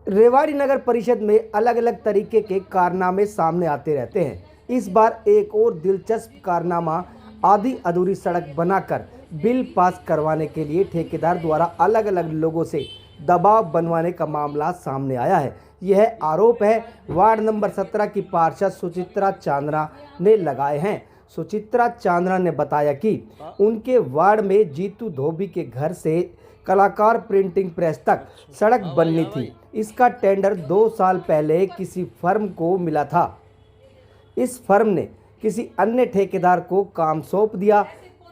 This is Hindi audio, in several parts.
रेवाड़ी नगर परिषद में अलग अलग तरीके के कारनामे सामने आते रहते हैं। इस बार एक और दिलचस्प कारनामा आधी अधूरी सड़क बनाकर बिल पास करवाने के लिए ठेकेदार द्वारा अलग अलग लोगों से दबाव बनवाने का मामला सामने आया है। यह आरोप है वार्ड नंबर 17 की पार्षद सुचित्रा चांद्रा ने लगाए हैं। सुचित्रा चांद्रा ने बताया कि उनके वार्ड में जीतू धोबी के घर से कलाकार प्रिंटिंग प्रेस तक सड़क बननी थी। इसका टेंडर 2 साल पहले किसी फर्म को मिला था। इस फर्म ने किसी अन्य ठेकेदार को काम सौंप दिया।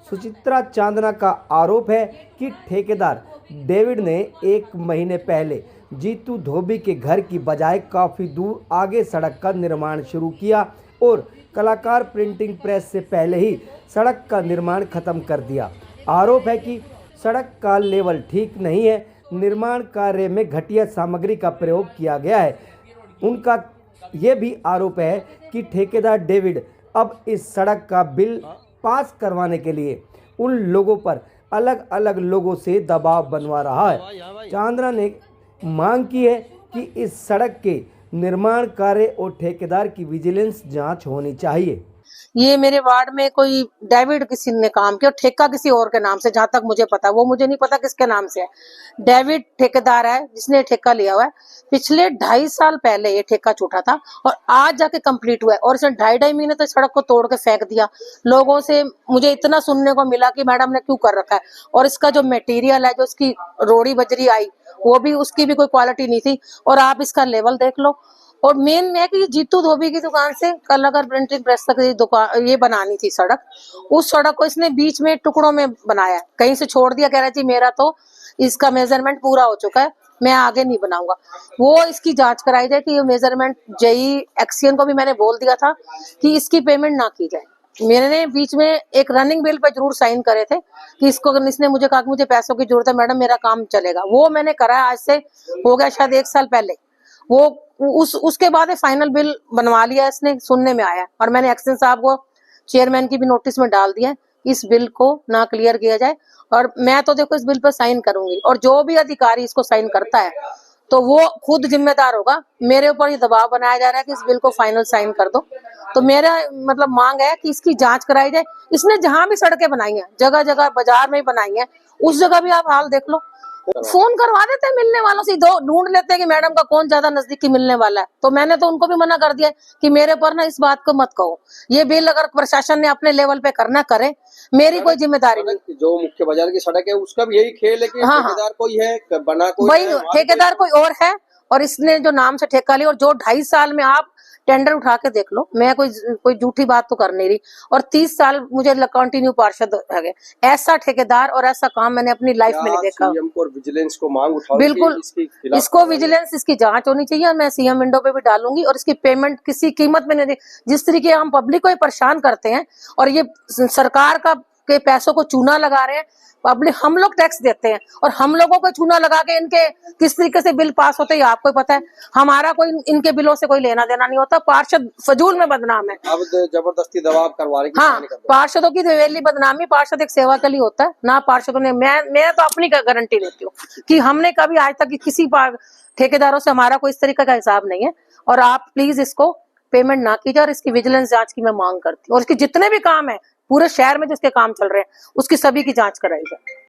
सुचित्रा चांदना का आरोप है कि ठेकेदार डेविड ने 1 महीने पहले जीतू धोबी के घर की बजाय काफ़ी दूर आगे सड़क का निर्माण शुरू किया और कलाकार प्रिंटिंग प्रेस से पहले ही सड़क का निर्माण खत्म कर दिया। आरोप है कि सड़क का लेवल ठीक नहीं है, निर्माण कार्य में घटिया सामग्री का प्रयोग किया गया है। उनका यह भी आरोप है कि ठेकेदार डेविड अब इस सड़क का बिल पास करवाने के लिए उन लोगों पर अलग अलग लोगों से दबाव बनवा रहा है। चांद्रा ने मांग की है कि इस सड़क के निर्माण कार्य और ठेकेदार की विजिलेंस जांच होनी चाहिए। ये मेरे वार्ड में कोई डेविड किसी ने काम किया, ठेका किसी और के नाम से, जहां तक मुझे पता, वो मुझे नहीं पता किसके नाम से है। डेविड ठेकेदार है जिसने ठेका लिया हुआ है। पिछले 2.5 साल पहले ये ठेका छूटा था और आज जाके कंप्लीट हुआ है और इसने 2.5 महीने तो सड़क को तोड़ के फेंक दिया। लोगों से मुझे इतना सुनने को मिला कि मैडम ने क्यों कर रखा है, और इसका जो मटेरियल है, जो इसकी रोड़ी बजरी आई, वो भी, उसकी भी कोई क्वालिटी नहीं थी। और आप इसका लेवल देख लो। और मेन है कि जीतू धोबी की दुकान से कलाकार प्रिंटिंग प्रेस तक दुकान ये बनानी थी सड़क। उस सड़क को इसने बीच में टुकड़ों में बनाया, कहीं से छोड़ दिया, कह रहा जी मेरा तो इसका मेजरमेंट पूरा हो चुका है, मैं आगे नहीं बनाऊंगा। वो इसकी जांच कराई जाए कि ये मेजरमेंट, जेई एक्सियन को भी मैंने बोल दिया था कि इसकी पेमेंट ना की जाए। मैंने बीच में एक रनिंग बिल पर जरूर साइन करे थे कि इसने मुझे कहा कि मुझे पैसों की जरूरत है मैडम, मेरा काम चलेगा। वो मैंने करा, आज से हो गया शायद 1 साल पहले। वो उसके बाद फाइनल बिल बनवा लिया इसने, सुनने में आया। और मैंने एक्शन साहब को, चेयरमैन की भी नोटिस में डाल दिया इस बिल को ना क्लियर किया जाए। और मैं तो देखो इस बिल पर साइन करूंगी, और जो भी अधिकारी इसको साइन करता है तो वो खुद जिम्मेदार होगा। मेरे ऊपर ये दबाव बनाया जा रहा है कि इस बिल को फाइनल साइन कर दो। तो मेरा मतलब मांग है कि इसकी जांच कराई जाए। इसने जहां भी सड़कें बनाई हैं, जगह जगह बाजार में बनाई हैं, उस जगह भी आप हाल देख लो। फोन करवा देते हैं मिलने वालों से, ढूंढ लेते हैं कि मैडम का कौन ज्यादा नजदीकी मिलने वाला है। तो मैंने तो उनको भी मना कर दिया कि मेरे पर ना इस बात को मत कहो। ये बिल अगर प्रशासन ने अपने लेवल पे करना करे, मेरी कोई जिम्मेदारी नहीं। जो मुख्य बाजार की सड़क है उसका भी यही खेल है कि ठेकेदार कोई है, बना कोई है, ठेकेदार कोई और है, और इसने जो नाम से ठेका लिया। और जो 2.5 साल में आप टेंडर उठा के देख लो, मैं कोई झूठी बात तो कर नहीं रही। और 30 साल मुझे कंटिन्यू पार्षद है, ऐसा ठेकेदार और ऐसा काम मैंने अपनी लाइफ में नहीं देखा। सीएम को और विजिलेंस को मांग उठाओ, बिल्कुल, इसको विजिलेंस, इसकी जांच होनी चाहिए। और मैं सीएम विंडो पे भी डालूंगी। और इसकी पेमेंट किसी कीमत में नहीं, जिस तरीके हम पब्लिक को परेशान करते हैं और ये सरकार के पैसों को चूना लगा रहे हैं। पब्लिक, हम लोग टैक्स देते हैं और हम लोगों को चूना लगा के इनके किस तरीके से बिल पास होते हैं आपको पता है। हमारा कोई इनके बिलों से कोई लेना देना नहीं होता। पार्षद फजूल में बदनाम है। अब जबरदस्ती दबाव करवा रही है। हाँ, पार्षदों की हवेली बदनामी। पार्षद एक सेवा के लिए होता है ना। पार्षदों ने, मैं तो अपनी गारंटी लेती हूँ कि हमने कभी आज तक किसी ठेकेदारों से हमारा कोई इस तरीके का हिसाब नहीं है। और आप प्लीज इसको पेमेंट ना कीजिए और इसकी विजिलेंस जांच की मैं मांग करती हूँ। और इसके जितने भी काम है पूरे शहर में जिसके काम चल रहे हैं उसकी सभी की जांच कराई जाए।